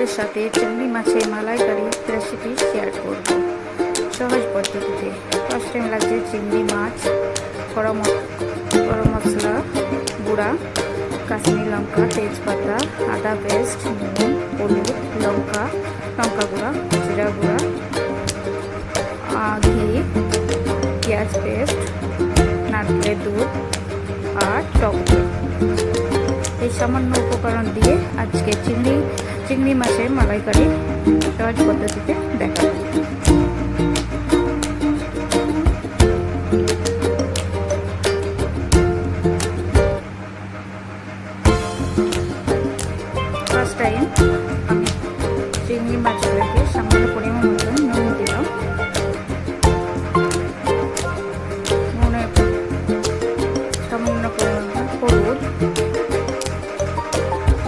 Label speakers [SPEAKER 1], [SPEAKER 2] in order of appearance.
[SPEAKER 1] আপনাদের সাথে চিংড়ি মাছের মালাইকারি রেসিপি শেয়ার করব সহজ পদ্ধতিতে। ফার্স্ট টাইম লাগছে চিংড়ি মাছ, গরম মশলা গুঁড়া, কাশ্মীরি লঙ্কা, তেজপাতা, আদা পেস্ট, নুন, হলুদ, লঙ্কা গুঁড়া, জিরা গুঁড়া, ঘি, পেঁয়াজ পেস্ট, নারকেলের দুধ আর টক দই। এই সামান্য উপকরণ দিয়ে আজকে চিংড়ি মাছের মালাইকারি সহজ পদ্ধতিতে দেখাবো। ফার্স্ট টাইম আমি চিংড়ি মাছগুলোকে সামান্য পরিমাণ